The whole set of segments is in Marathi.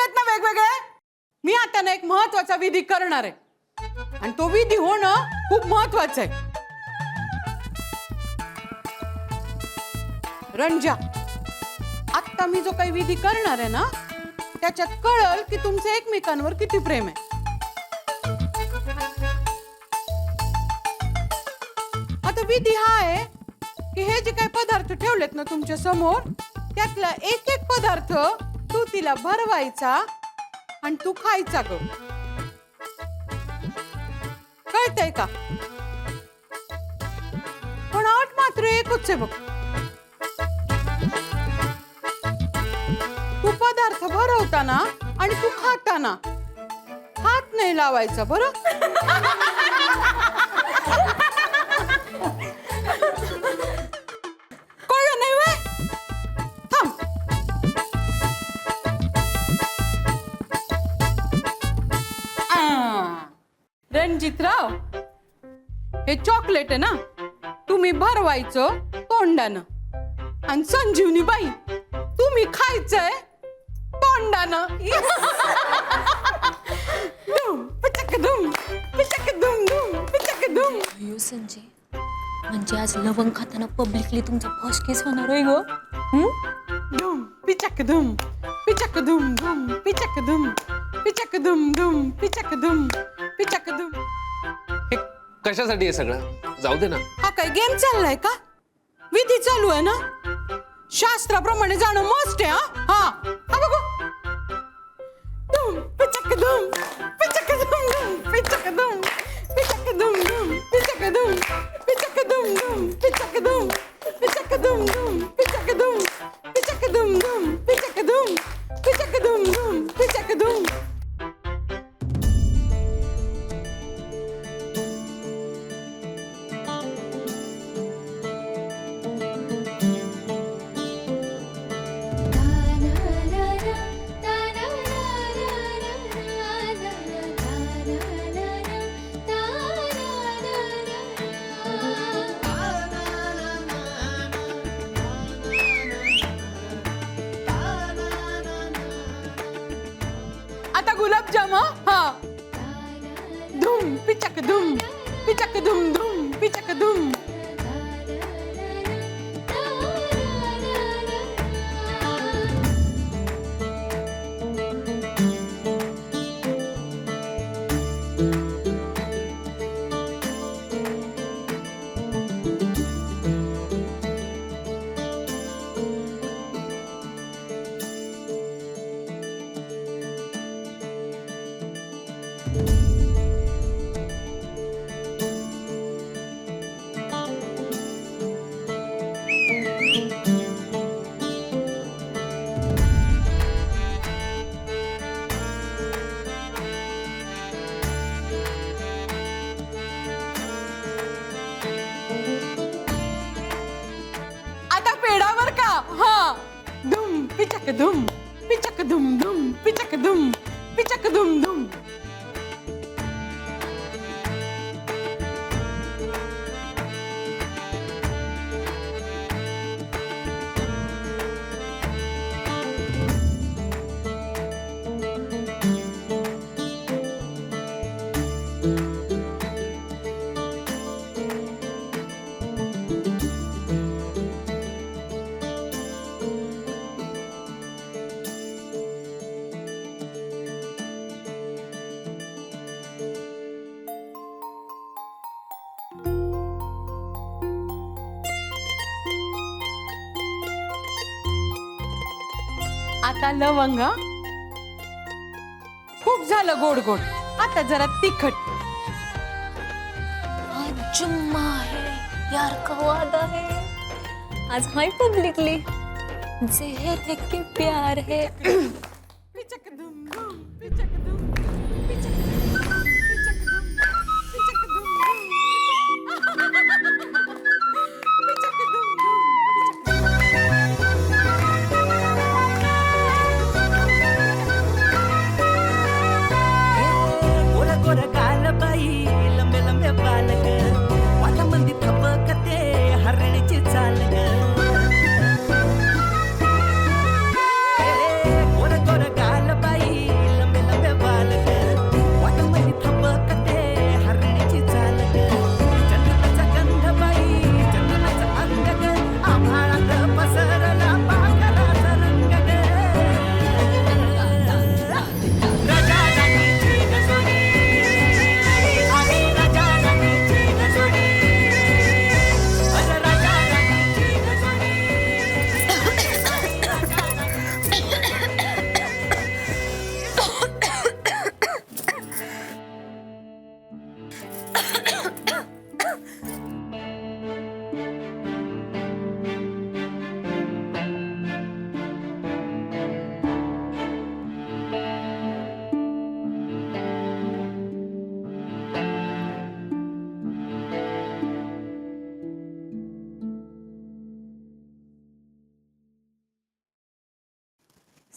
ठेवलेत ना वेगवेगळे. मी आता ना एक महत्वाचा विधी करणार आहे आणि तो विधी होणं खूप महत्वाचं आहे. रंजा, आता मी जो काही विधी करणार आहे ना त्याच्यात कळल की तुमचं एकमेकांवर किती प्रेम आहे. आता विधी हा आहे की हे जे काही पदार्थ ठेवलेत ना तुमच्या समोर त्यातला एक एक पदार्थ तू तिला भरवायचा आणि तू खायचा ग. कळतंय का? पण अट मात्र एकच आहे बघ. तू पदार्थ भरवताना आणि तू खाताना हात नाही लावायचा बरं. कळलं नाही व्हय? थांब. रणजितराव, हे चॉकलेट आहे ना तुम्ही भरवायचं तोंडानं आणि संजीवनी बाई तुम्ही खायचंय तोंडानं. धूम पिचक धूम पिचक धूम धूम पिचक धूम. अयो संजय, म्हणजे आज लवंग खाताना पब्लिकली तुमचा फर्स्ट केस होणार होय ग. धूम पिचक धूम पिचक धूम धूम पिचक धूम पिचक धूम धूम पिचक धूम पिचक धूम. हे कशासाठी आहे सगळं? जाऊ दे ना. हा काय गेम चाललाय का? विधी चालू आहे ना. शास्त्राप्रमाणे जाणं मस्त आहे. हा हा बघू. धूम पिचक धूम पिचक धूम धूम पिचक धूम पिचक धूम धूम पिचक धूम पिचक धूम धूम पिचक धूम पिचक धूम धूम पिचक धूम पिचक धूम धूम पिचक धूम पिचक धूम धूम पिचक धूम. आता गुलाबजाम. हा धूम पिचक धूम पिचक धूम धूम पिचक धूम. आता पेडावर का. हा धूम पिचक धूम पिचक धूम धूम पिचक धूम पिचक धूम धूम. आता लवंग. खूप झालं गोड गोड. आता जरा तिखट. आज जुम्मा है यार का वादा है. आज हाय पब्लिकली जहर है कि प्यार है. पिचक धूम धूम पिचक धूम पिचक धूम पिचक धूम पिचक धूम पिचक गोर गोर गाल बाई लंबे लंबे बाल ग वाटामध्ये थपकते हरणीची चाल ग. गोर गोर गाल बाई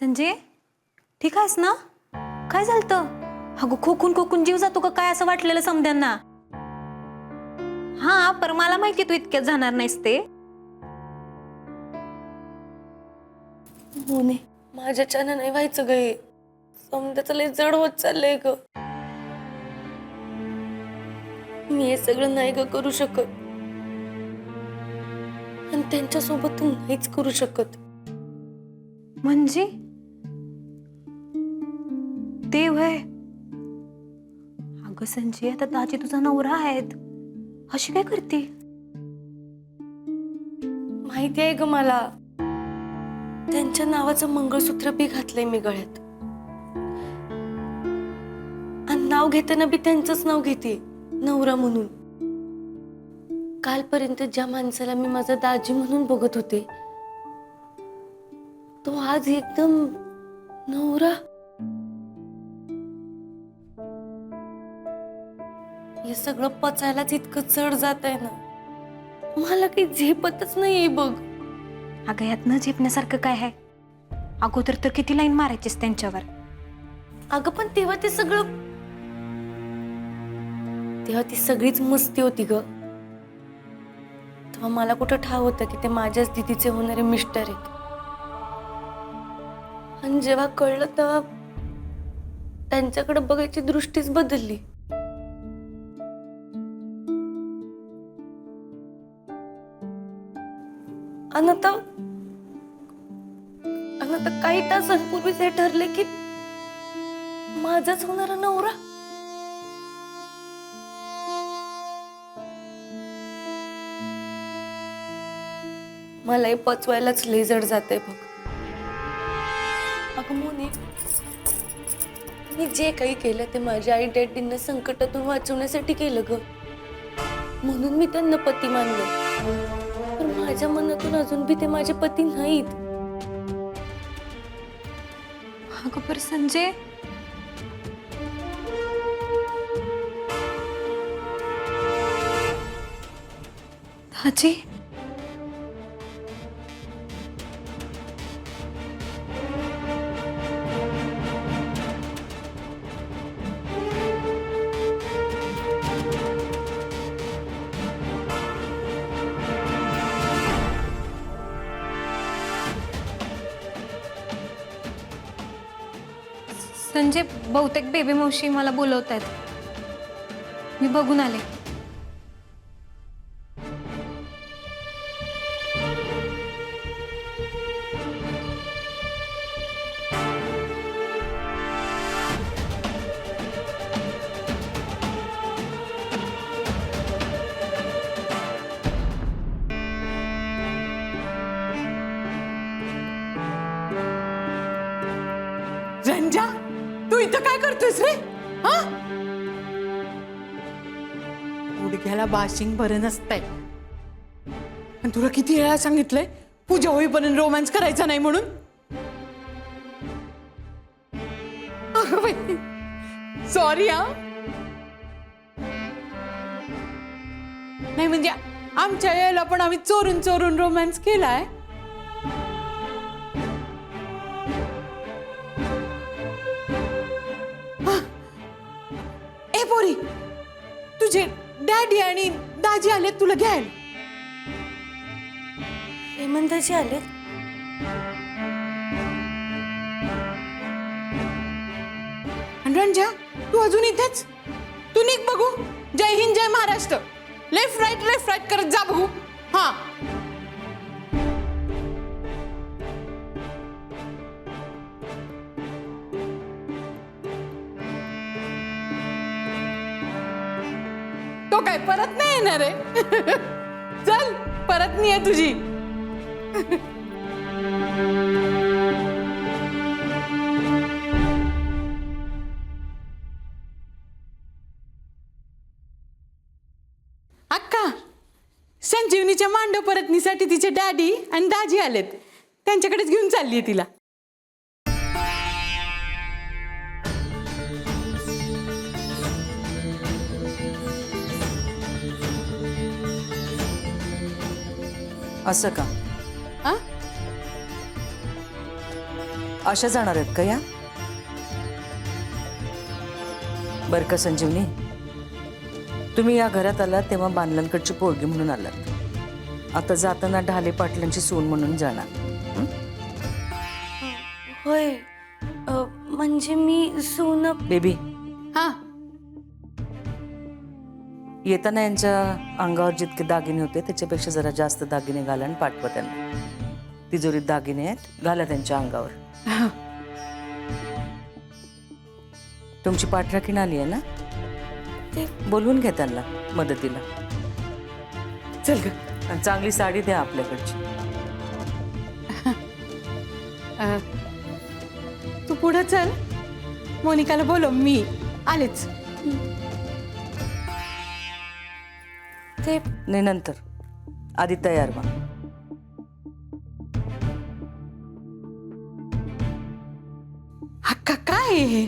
संजय ठीक आहेस ना? काय झालं? अगं खोकून खोकून जीव जातो का काय असं वाटलेलं समद्यांना. हा पर मला माहिती तू इतक्यात जाणार नाहीस ते. मोने माझ्याच्यानं नाही व्हायचं ग हे. समजायचं लय जड होत चाललंय ग. मी हे सगळं नाही ग करू शकत आणि त्यांच्यासोबत तू नाहीच करू शकत. म्हणजे ते वय. अगं संजय आता दाजी तुझा नवरा आहेत, अशी काय करते? माहिती आहे ग मला. त्यांच्या नावाचं मंगळसूत्र बी घातलंय मी गळ्यात आणि नाव घेताना बी त्यांचंच नाव घेते, नवरा म्हणून. कालपर्यंत ज्या माणसाला मी माझा दाजी म्हणून बघत होते तो आज एकदम नवरा. हे सगळं पचायलाच इतकं चढ जात आहे ना, मला काही झेपतच नाहीये बघ. अगं यात न झेपण्यासारखं काय आहे? अगोदर तर किती लाईन मारायचीस त्यांच्यावर. अगं पण तेव्हा ती सगळीच मस्ती होती ग. तेव्हा मला कुठं ठाव होतं की ते माझ्याच दिदीचे होणारे मिस्टर आहेत. आणि जेव्हा कळलं तेव्हा त्यांच्याकडे बघायची दृष्टीच बदलली. आणि आता काही तासांपूर्वीच हे ठरले की माझाच होणारा नवरा. मलाही पचवायलाच लय जड जाते बघ. अगं मोने मी जे काही केलं ते माझ्या आई डॅडींना संकटातून वाचवण्यासाठी केलं ग. म्हणून मी त्यांना पती मानलं. पण माझ्या मनातून अजून बी ते माझे पती नाहीत. अगं पर संजय दाजी संजय बहुतेक बेबी मावशी मला बोलवत आहेत, मी बघून आले. रंजा तू इथं काय करतोयस रे? हा गुडघ्याला बाशिंग बरं नसतंय. आणि तुला किती वेळा सांगितलंय पूजा होईपर्यंत रोमॅन्स करायचा नाही म्हणून. सॉरी हा. नाही म्हणजे आमच्या वेळेला पण आम्ही चोरून चोरून रोमॅन्स केलाय. ए पोरी तुझे डॅडी आणि दाजी आले तुला घ्यायला. हेमंताजी आले. रंजा तू अजून इथेच? तू निघ बघू. जय हिंद जय महाराष्ट्र. लेफ्ट राईट करत जा बघू. हा तो काय परत नाही येणार आहे. चल परत नाही आहे तुझी. अक्का संजीवनीच्या मांडव परतनीसाठी तिचे डॅडी आणि दाजी आलेत. त्यांच्याकडेच घेऊन चाललीये तिला. असं का? आ? अशा जाणार आहेत का या? बर का संजीवनी, तुम्ही या घरात आलात तेव्हा बांधलांकडची पोरगी म्हणून आलात. आता जाताना ढाले पाटलांची सून म्हणून जाणार. होय म्हणजे मी सून. बेबी, हा येताना यांच्या अंगावर जितके दागिने होते त्याच्यापेक्षा जरा जास्त दागिने घाला आणि पाठवा त्यांना. तिजोरीत दागिने आहेत, घाला त्यांच्या अंगावर. तुमची पाठराखीण आली आहे ना, ते बोलवून घ्या त्यांना मदतीला. चल ग. आणि चांगली साडी द्या आपल्याकडची. तू पुढे चल, मोनिकाला बोलव, मी आलेच. ते नाही, नंतर. आधी तयार व्हा. हक्का काय आहे हे?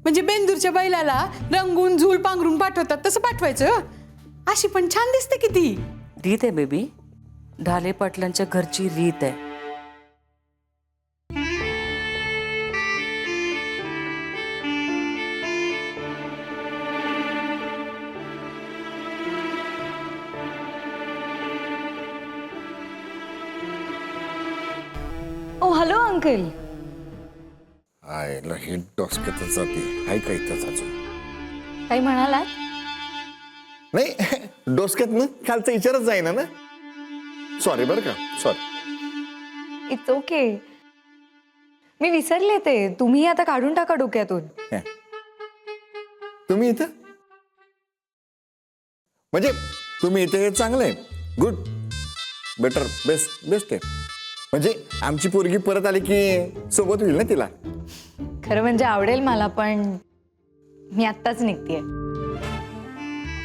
म्हणजे बेंदूरच्या बैलाला रंगून झूल पांघरून पाठवतात तसं पाठवायचं? अशी पण छान दिसते किती. रीत आहे बेबी, ढाले पाटलांच्या घरची रीत आहे. ओ हॅलो अंकल. आयला हे डोसक्यातच जाते. हाय का इथंच अजून? काही म्हणालात? नाही, डोसक्यात ना कालचा विचारच जाईना ना. सॉरी बरं का, सॉरी. It's okay. मी विसरले ते. तुम्ही आता काढून टाका डोक्यातून. तुम्ही इथं म्हणजे तुम्ही इथे हे चांगलं आहे. गुड, बेटर, बेस्ट, बेस्ट आहे. म्हणजे आमची पोरगी परत आली की सोबत होईल ना तिला. खरं म्हणजे आवडेल मला, पण मी आत्ताच निघतीये.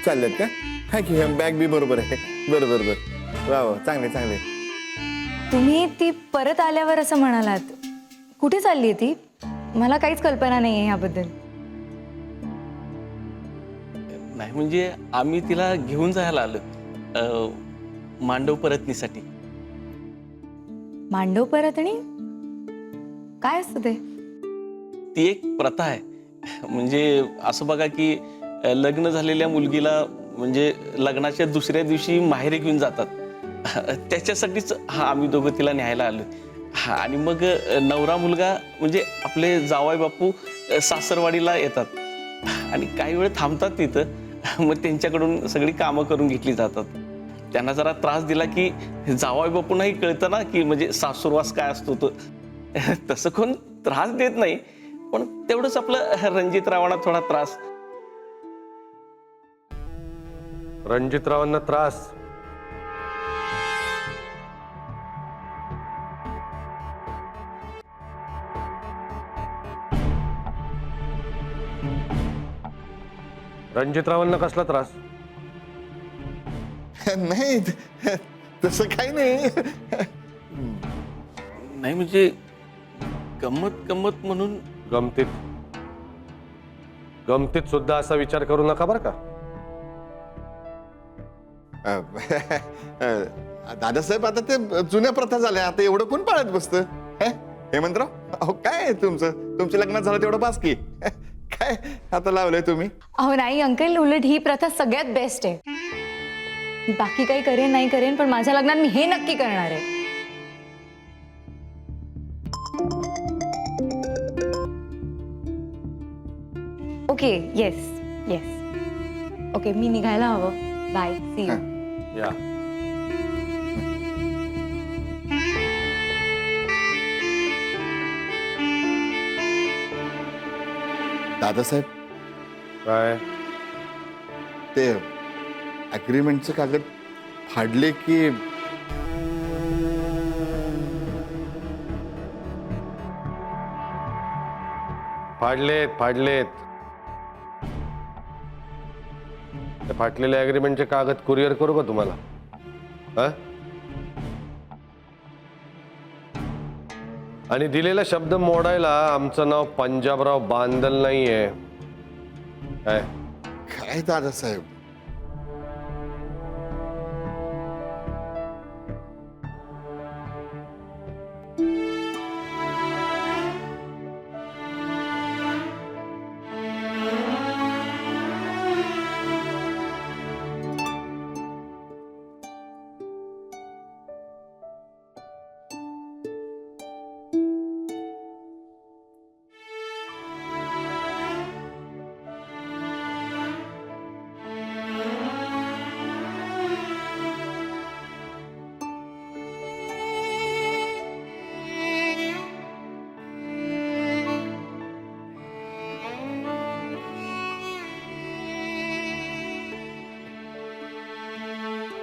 चाललेत का? हाय की बॅग बी बरोबर आहे. बरं बरं बरं, वा वा, चांगले चांगले. तुम्ही ती परत आल्यावर असं म्हणालात. कुठे चालली ती? मला काहीच कल्पना नाही आहे ह्याबद्दल. नाही म्हणजे आम्ही तिला घेऊन जायला आलो मांडव परतनीसाठी. मांडव परतणी काय असतं ते? ती एक प्रथा आहे. म्हणजे असं बघा की लग्न झालेल्या मुलगीला म्हणजे लग्नाच्या दुसऱ्या दिवशी माहेरी घेऊन जातात. त्याच्यासाठीच आम्ही दोघं तिला न्यायला आलो. आणि मग नवरा मुलगा म्हणजे आपले जावई बापू सासरवाडीला येतात आणि काही वेळ थांबतात तिथं. मग त्यांच्याकडून सगळी कामं करून घेतली जातात. त्यांना जरा त्रास दिला की जावई बापूंनाही कळतं ना की म्हणजे सासूरवास काय असतो तो. तसं कोण त्रास देत नाही, पण तेवढंच आपलं रणजितरावांना थोडा त्रास. रणजितरावांना त्रास? रणजितरावांना कसला त्रास? नाही तसं काही नाही. नाही म्हणजे गंमत गंमत म्हणून. गमतीत सुद्धा असा विचार करू नका बरं का. दादासाहेब, आता ते जुन्या प्रथा झाल्या. आता एवढं कोण पाळत बसतं? हेमंतराव, अहो काय आहे तुमच्या लग्नात झालं तेवढं बास की. काय आता लावलंय तुम्ही? अहो नाही अंकल, उलट ही प्रथा सगळ्यात बेस्ट आहे. मी बाकी काही करेन नाही करेन, पण माझ्या लग्नात मी हे नक्की करणार आहे. Okay, yes yes. ओके, मी निघायला हवं. Bye, see you. या दादासाहेब, काय? ते अग्रीमेंटचे कागद फाडले की? फाडलेत. ते फाटलेले अग्रीमेंटचे कागद कुरिअर करू का तुम्हाला? हा? आणि दिलेला शब्द मोडायला आमचं नाव पंजाबराव बांदल नाहीये. काय? काय दादासाहेब?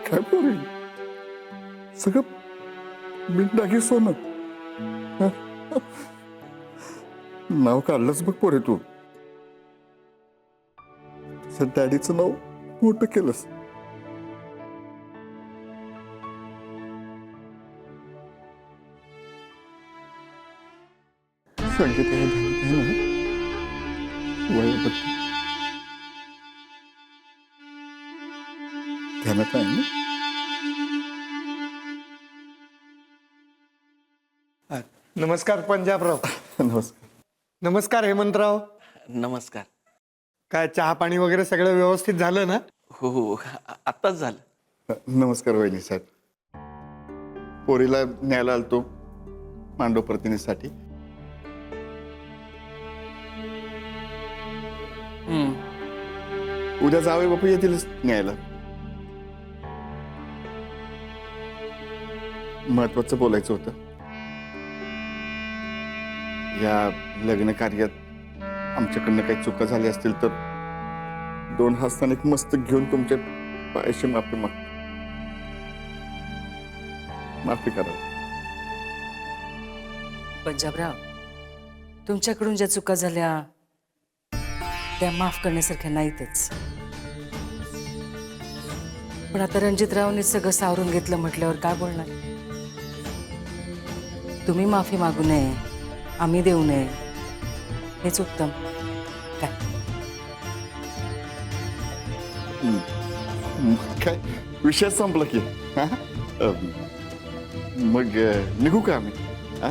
काय पोरी सगळं बिनडागी सोनं हं? नाव काढलंच बघ पोरे तू डॅडीचं नाव मोठं केलंस. संगीत आहे ना वयाबद्दल ध्यानात आहे ना. नमस्कार पंजाबराव. नमस्कार. नमस्कार हेमंतराव. नमस्कार. काय चहा पाणी वगैरे सगळं व्यवस्थित झालं ना? हो हो आत्ताच झालं. नमस्कार वहिनी साहेब. पोरीला न्यायला आलतो मांडव प्रतिनिधीसाठी. उद्या जावे बापू येतीलच न्यायला. महत्वाचं बोलायचं होतं. या लग्न कार्यात आमच्याकडनं काही चुका झाल्या असतील तर 2 हस्ताने मस्त घेऊन तुमच्या पायाशी माफी करा. पंजाबराव, तुमच्याकडून ज्या चुका झाल्या त्या माफ करण्यासारख्या नाहीतच. पण आता रणजितरावने सगळं सावरून घेतलं म्हटल्यावर काय बोलणार? तुम्ही माफी मागू नये, आम्ही देऊ नये, हेच उत्तम. काय काय विषय संपला की हा? मग निघू का आम्ही? हा?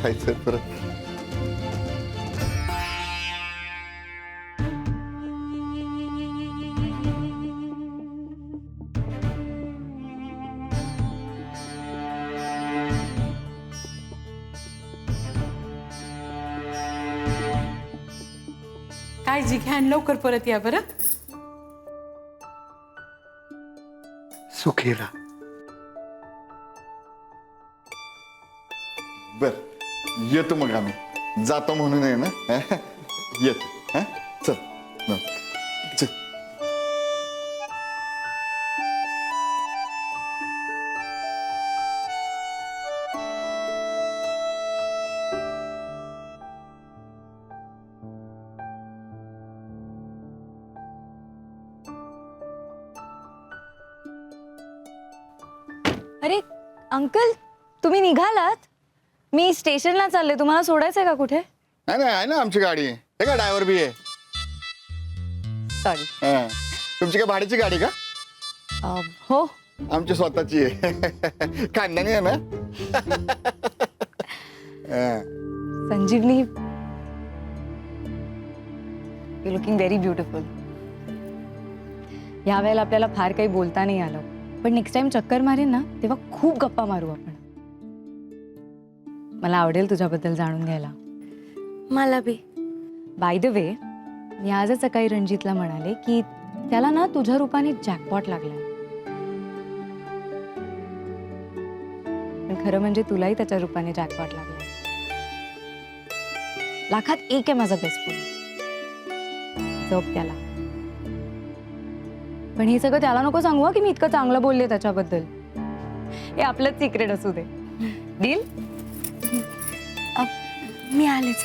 जायचं परत. काळजी घ्या आणि लवकर परत या बरं. सुखी राहा. बर येतो मग आम्ही. जातो म्हणून आहे ना. येतो. हा? चल नमस्कार. चल. अरे अंकल, तुम्ही निघालात? मी स्टेशनला चालले. तुम्हाला सोडायचंय का कुठे? नाही नाही आहे ना आमची गाडी. हे का ड्रायव्हर बी आहे. सॉरी. हा. तुमची काय भाड्याची गाडी का? हो. आमची स्वतःची आहे. खानदानी आहे ना. हा. संजीवनी, यू लुकिंग व्हेरी ब्युटिफुल. या वेळेला आपल्याला फार काही बोलता नाही आलं, पण नेक्स्ट टाइम चक्कर मारेन ना तेव्हा खूप गप्पा मारू आपण. मला आवडेल तुझ्याबद्दल जाणून घ्यायला. मला बी. बाय द वे, मी आजच सकाळी रणजितला म्हणाले की त्याला ना तुझ्या रूपाने जॅकपॉट लागलाय. पण खरं म्हणजे तुलाही त्याच्या रूपाने जॅकपॉट लागलाय. लाखात एक आहे माझा बेस्ट फ्रेंड. जप त्याला. पण हे सगळं त्याला नको सांगू की मी इतकं चांगलं बोलले त्याच्याबद्दल. हे आपलंच सिक्रेट असू दे. डील? मी आलेच.